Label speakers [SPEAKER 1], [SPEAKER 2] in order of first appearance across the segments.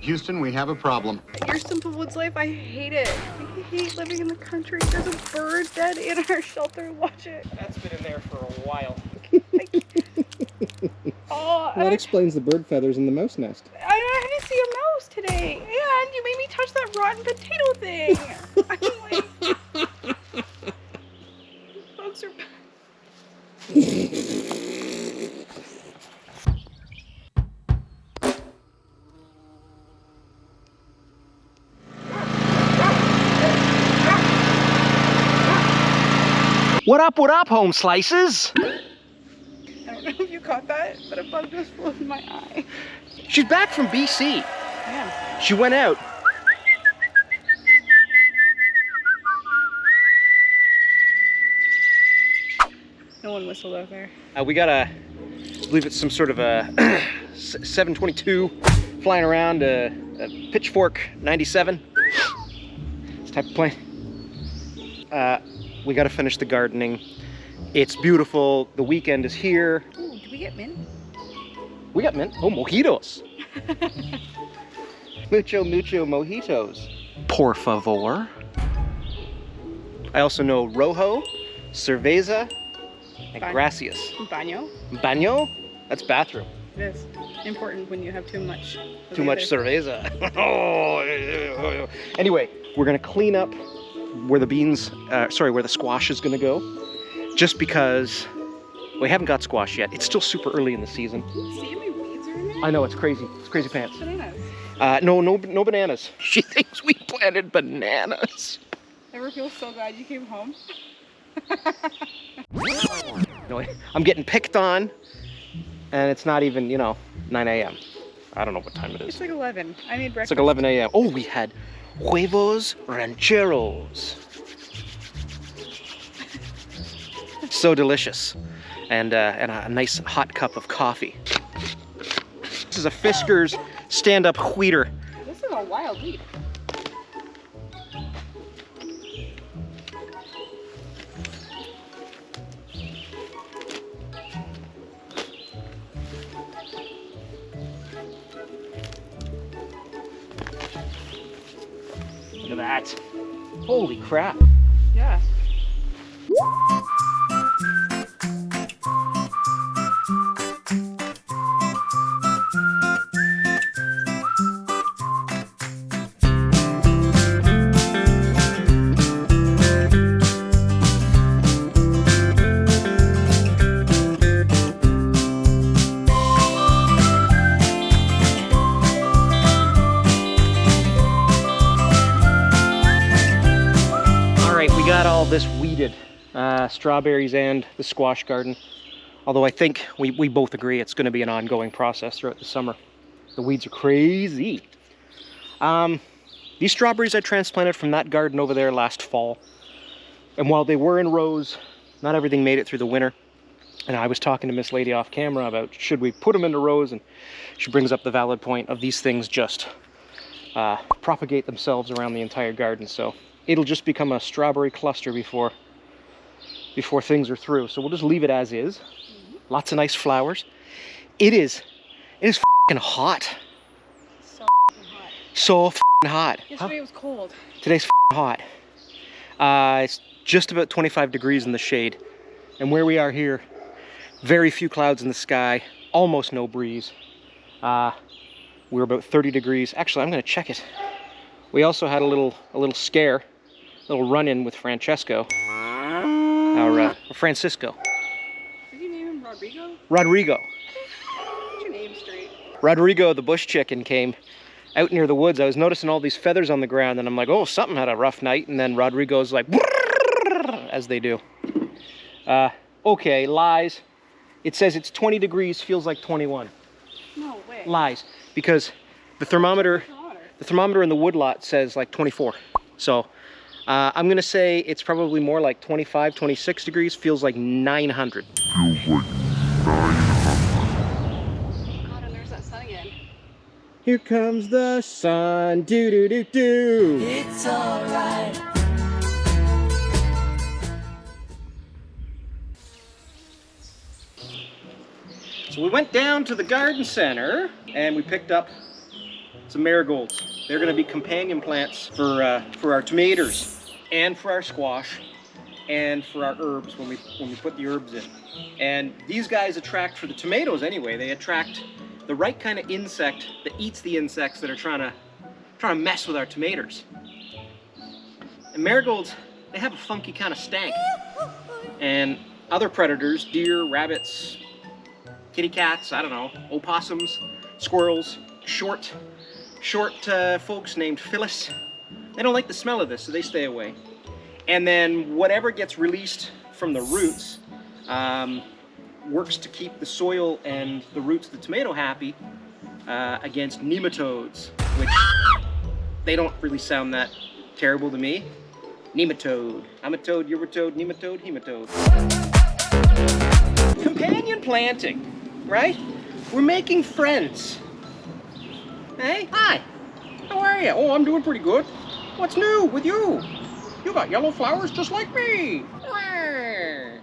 [SPEAKER 1] Houston, we have a problem.
[SPEAKER 2] Your Simple Woods life, I hate it. I hate living in the country. There's a bird dead in our shelter. Watch it.
[SPEAKER 3] That's been in there for a while.
[SPEAKER 2] Oh,
[SPEAKER 3] That explains the bird feathers in the mouse nest.
[SPEAKER 2] I didn't see a mouse today, and you made me touch that rotten potato thing. I'm like, bugs are.
[SPEAKER 3] What up, home slices?
[SPEAKER 2] I don't know if you caught that, but a bug just flew in my eye.
[SPEAKER 3] She's back from BC.
[SPEAKER 2] Yeah.
[SPEAKER 3] She went out.
[SPEAKER 2] No one whistled out there.
[SPEAKER 3] We got I believe it's some sort of a 722 flying around, a Pitchfork 97. This type of plane. We got to finish the gardening. It's beautiful. The weekend is here.
[SPEAKER 2] Ooh, did we get mint?
[SPEAKER 3] We got mint. Oh, mojitos. Mucho mojitos. Por favor. I also know rojo, cerveza, and gracias.
[SPEAKER 2] Baño.
[SPEAKER 3] Baño? That's bathroom.
[SPEAKER 2] It is important when you have too much.
[SPEAKER 3] Too much cerveza. Oh. Anyway, we're gonna clean up where the beans, where the squash is gonna go. Just because we haven't got squash yet. It's still super early in the season.
[SPEAKER 2] Can you see how many weeds are in there?
[SPEAKER 3] I know, it's crazy. It's crazy pants.
[SPEAKER 2] Bananas.
[SPEAKER 3] No bananas. She thinks we planted bananas.
[SPEAKER 2] Ever feel so glad you came home?
[SPEAKER 3] No, I'm getting picked on, and it's not even, 9 a.m. I don't know what time it is.
[SPEAKER 2] It's like 11. I made breakfast.
[SPEAKER 3] It's like 11 a.m. Oh, we had huevos rancheros. So delicious. And a nice hot cup of coffee. This is a Fisker's stand-up wheater.
[SPEAKER 2] This is a wild weed.
[SPEAKER 3] Look at that. Holy crap.
[SPEAKER 2] Yeah.
[SPEAKER 3] Got all this weeded, strawberries and the squash garden. Although I think we both agree it's going to be an ongoing process throughout the summer. The weeds are crazy. These strawberries I transplanted from that garden over there last fall. And while they were in rows, not everything made it through the winter. And I was talking to Miss Lady off camera about should we put them into rows, and she brings up the valid point of these things just propagate themselves around the entire garden. So it'll just become a strawberry cluster before things are through. So we'll just leave it as is. Lots of nice flowers. It is f***ing hot.
[SPEAKER 2] So hot.
[SPEAKER 3] So f***ing hot.
[SPEAKER 2] Yesterday it was cold.
[SPEAKER 3] Today's f***ing hot. It's just about 25 degrees in the shade. And where we are here, very few clouds in the sky, almost no breeze. We're about 30 degrees. Actually, I'm gonna check it. We also had a little scare. Little run-in with Francesco, or Francisco.
[SPEAKER 2] Did you name him Rodrigo?
[SPEAKER 3] Rodrigo.
[SPEAKER 2] Get your name straight.
[SPEAKER 3] Rodrigo, the bush chicken, came out near the woods. I was noticing all these feathers on the ground, and I'm like, oh, something had a rough night. And then Rodrigo's like, as they do. Okay, lies. It says it's 20 degrees, feels like 21.
[SPEAKER 2] No way.
[SPEAKER 3] Lies, because the thermometer in the woodlot says like 24. So I'm gonna say it's probably more like 25, 26 degrees, feels like 900.
[SPEAKER 1] Feels like 900.
[SPEAKER 2] God, and there's that sun again.
[SPEAKER 3] Here comes the sun, do do do do.
[SPEAKER 4] It's alright.
[SPEAKER 3] So we went down to the garden center and we picked up some marigolds. They're going to be companion plants for our tomatoes and for our squash and for our herbs when we put the herbs in. And these guys attract, for the tomatoes anyway, they attract the right kind of insect that eats the insects that are trying to mess with our tomatoes. And marigolds, they have a funky kind of stank. And other predators, deer, rabbits, kitty cats, I don't know, opossums, squirrels, short folks named Phyllis, they don't like the smell of this, so they stay away. And then whatever gets released from the roots works to keep the soil and the roots of the tomato happy against nematodes, which they don't really sound that terrible to me. Nematode. I'm a toad, you're a toad, nematode, hematode. Companion planting, right? We're making friends. Hey, hi. How are you? Oh, I'm doing pretty good. What's new with you? You got yellow flowers just like me.
[SPEAKER 2] Really?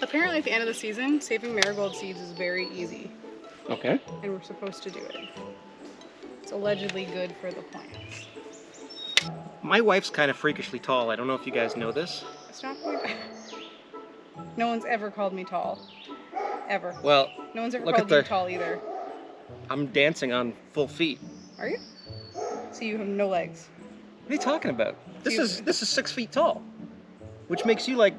[SPEAKER 2] Apparently at the end of the season, saving marigold seeds is very easy.
[SPEAKER 3] Okay.
[SPEAKER 2] And we're supposed to do it. It's allegedly good for the plants.
[SPEAKER 3] My wife's kind of freakishly tall. I don't know if you guys know this.
[SPEAKER 2] Stop. No one's ever called me tall. Ever.
[SPEAKER 3] Well,
[SPEAKER 2] No one's ever
[SPEAKER 3] look
[SPEAKER 2] called
[SPEAKER 3] at
[SPEAKER 2] you
[SPEAKER 3] the...
[SPEAKER 2] tall either.
[SPEAKER 3] I'm dancing on full feet.
[SPEAKER 2] Are you? So you have no legs.
[SPEAKER 3] What are you talking about? This is 6 feet tall, which makes you like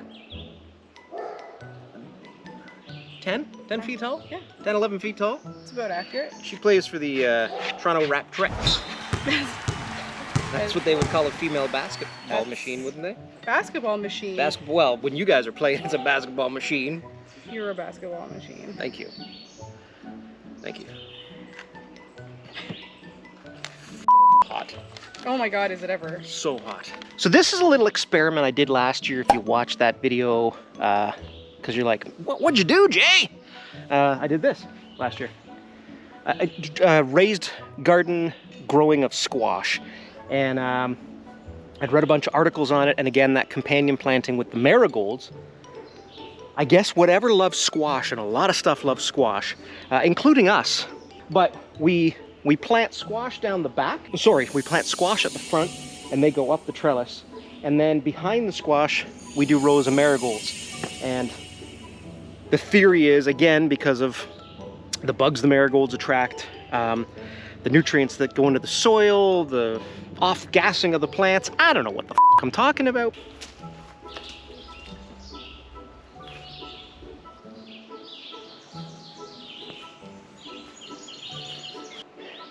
[SPEAKER 3] 10 feet tall?
[SPEAKER 2] Yeah.
[SPEAKER 3] 10, 11 feet tall?
[SPEAKER 2] It's about accurate.
[SPEAKER 3] She plays for the Toronto Raptors. That's what they would call a female basketball machine, wouldn't they?
[SPEAKER 2] Basketball machine.
[SPEAKER 3] Well, when you guys are playing, it's a basketball machine.
[SPEAKER 2] You're a basketball machine.
[SPEAKER 3] Thank you. Thank you. Hot.
[SPEAKER 2] Oh my god, is it ever?
[SPEAKER 3] So hot. So this is a little experiment I did last year, if you watched that video, because you're like, what'd you do, Jay? I did this last year. Raised garden growing of squash. And I'd read a bunch of articles on it, and again, that companion planting with the marigolds. I guess whatever loves squash, and a lot of stuff loves squash, including us, but we plant squash down the back. Sorry, we plant squash at the front, and they go up the trellis. And then behind the squash, we do rows of marigolds. And the theory is, again, because of the bugs the marigolds attract, the nutrients that go into the soil, the off-gassing of the plants. I don't know what the f I'm talking about.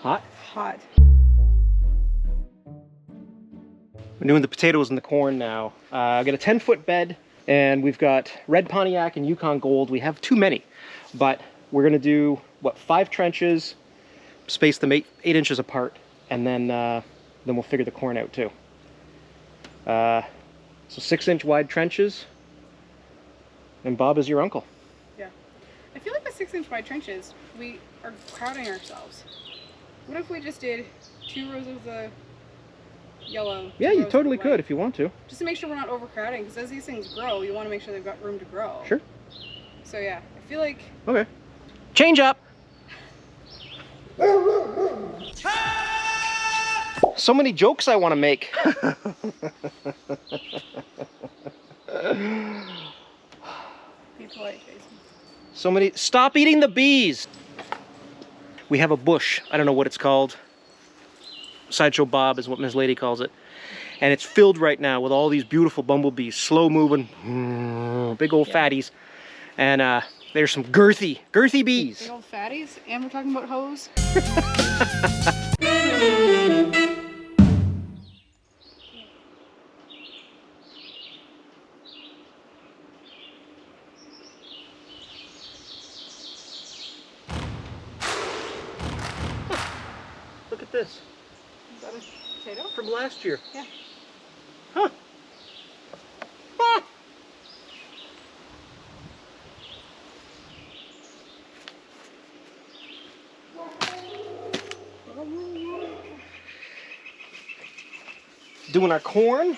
[SPEAKER 3] Hot?
[SPEAKER 2] Hot.
[SPEAKER 3] I'm doing the potatoes and the corn now. I've got a 10-foot bed, and we've got red Pontiac and Yukon Gold. We have too many, but we're gonna do, what, 5 trenches, space them 8 inches apart, and then we'll figure the corn out too. So 6-inch wide trenches, and Bob is your uncle.
[SPEAKER 2] Yeah. I feel like the 6-inch wide trenches, we are crowding ourselves. What if we just did 2 rows of the yellow?
[SPEAKER 3] Yeah, you totally could if you want to.
[SPEAKER 2] Just to make sure we're not overcrowding, because as these things grow, you want to make sure they've got room to grow.
[SPEAKER 3] Sure.
[SPEAKER 2] So yeah, I feel like...
[SPEAKER 3] Okay. Change up! So many jokes I want to make.
[SPEAKER 2] Be polite, Jason.
[SPEAKER 3] So many. Stop eating the bees! We have a bush. I don't know what it's called. Sideshow Bob is what Miss Lady calls it. And it's filled right now with all these beautiful bumblebees, slow moving, big old fatties. And there's some girthy bees.
[SPEAKER 2] Big old fatties? And we're talking about hoes?
[SPEAKER 3] Look at this.
[SPEAKER 2] Is that a potato?
[SPEAKER 3] From last year.
[SPEAKER 2] Yeah.
[SPEAKER 3] Huh. Ah. Doing our corn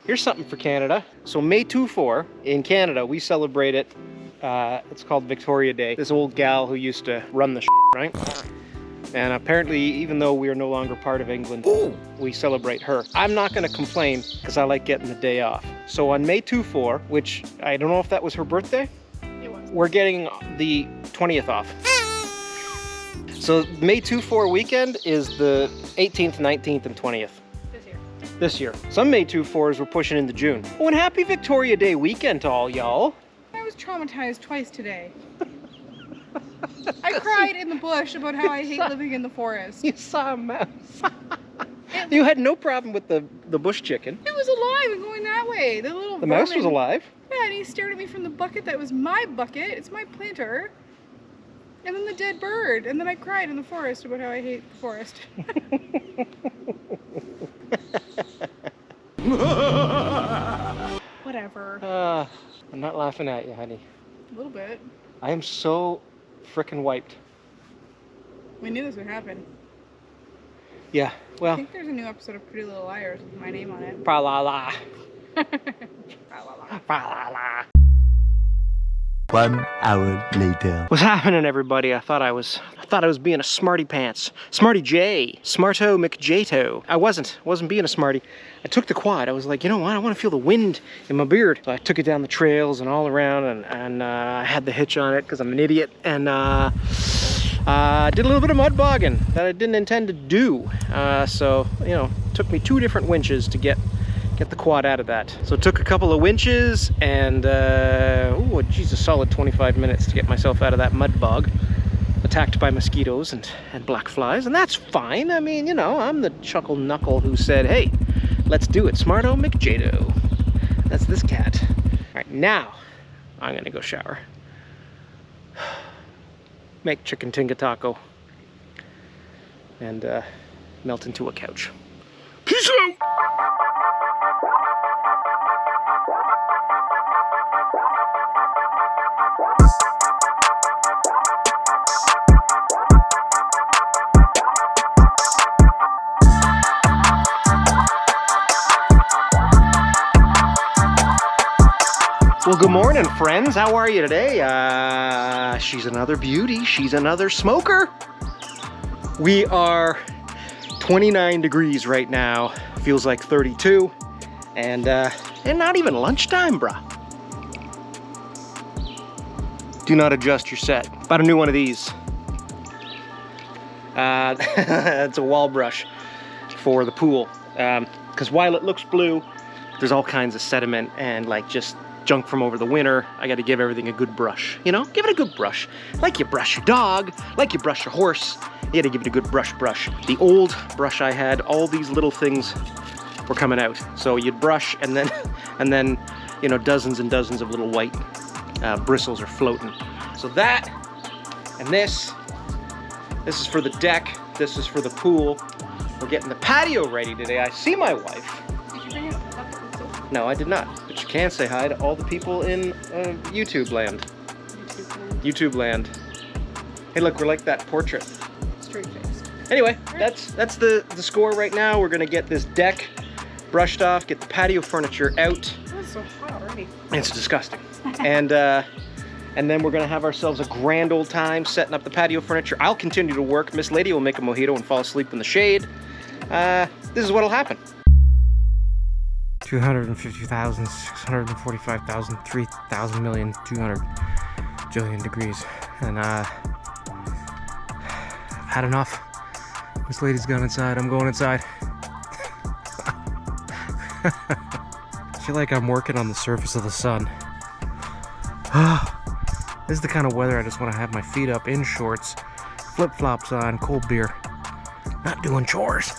[SPEAKER 3] Here's something for Canada. So May 24 in Canada, we celebrate it. It's called Victoria Day. This old gal who used to run the right? And apparently, even though we are no longer part of England, we celebrate her. I'm not gonna complain because I like getting the day off. So on May 24, which I don't know if that was her birthday,
[SPEAKER 2] It was.
[SPEAKER 3] we're getting the 20th off. So May 24 weekend is the 18th, 19th, and 20th. This year. Some May 24s we're pushing into June. Oh, and happy Victoria Day weekend to all y'all.
[SPEAKER 2] I was traumatized twice today. I cried in the bush about how I hate living in the forest.
[SPEAKER 3] You saw a mouse. You had no problem with the bush chicken.
[SPEAKER 2] It was alive and going that way.
[SPEAKER 3] The mouse was alive?
[SPEAKER 2] Yeah, and he stared at me from the bucket that was my bucket. It's my planter. And then the dead bird. And then I cried in the forest about how I hate the forest. Whatever.
[SPEAKER 3] I'm not laughing at you, honey.
[SPEAKER 2] A little bit.
[SPEAKER 3] I am so frickin' wiped.
[SPEAKER 2] We knew this would happen.
[SPEAKER 3] Yeah,
[SPEAKER 2] I
[SPEAKER 3] well.
[SPEAKER 2] think there's a new episode of Pretty Little Liars with my name on it.
[SPEAKER 3] Pra-la-la.
[SPEAKER 2] Pra-la-la.
[SPEAKER 3] Pra-la-la.
[SPEAKER 4] 1 hour later.
[SPEAKER 3] What's happening, everybody? I thought I was being a smarty pants. Smarty J. Smarto McJato. I wasn't being a smarty. I took the quad. I was like, you know what? I want to feel the wind in my beard. So I took it down the trails and all around, and I had the hitch on it because I'm an idiot. And did a little bit of mud bogging that I didn't intend to do. So, you know, it took me 2 different winches to get the quad out of that. So it took a couple of winches and, oh geez, a solid 25 minutes to get myself out of that mud bog. Attacked by mosquitoes and black flies, and that's fine. I mean, you know, I'm the chuckle knuckle who said, hey, let's do it. Smarto McJato. That's this cat. All right, now I'm gonna go shower. Make chicken tinga taco. And melt into a couch. Peace out! Well, good morning, friends. How are you today? She's another beauty. She's another smoker. We are 29 degrees right now. Feels like 32. And not even lunchtime, bruh. Do not adjust your set. Bought a new one of these. It's a wall brush for the pool. Because while it looks blue, there's all kinds of sediment and like just junk from over the winter. I got to give everything a good brush, you know? Give it a good brush. Like you brush your dog, like you brush your horse. You got to give it a good brush. The old brush I had, all these little things were coming out. So you'd brush and then, you know, dozens and dozens of little white bristles are floating. So that and this is for the deck. This is for the pool. We're getting the patio ready today. I see my wife.
[SPEAKER 2] Did you bring it up?
[SPEAKER 3] No, I did not. But you can say hi to all the people in YouTube land. YouTube land. Hey, look, we're like that portrait.
[SPEAKER 2] Straight face.
[SPEAKER 3] Anyway, that's the score right now. We're gonna get this deck brushed off, get the patio furniture out.
[SPEAKER 2] Oh, it's so hot already.
[SPEAKER 3] It's disgusting. And then we're gonna have ourselves a grand old time setting up the patio furniture. I'll continue to work. Miss Lady will make a mojito and fall asleep in the shade. This is what'll happen. 250,000, 645,000, 3,000 million, 200 jillion degrees. And I've had enough. This lady's gone inside. I'm going inside. I feel like I'm working on the surface of the sun. This is the kind of weather I just want to have my feet up in shorts, flip-flops on, cold beer, not doing chores.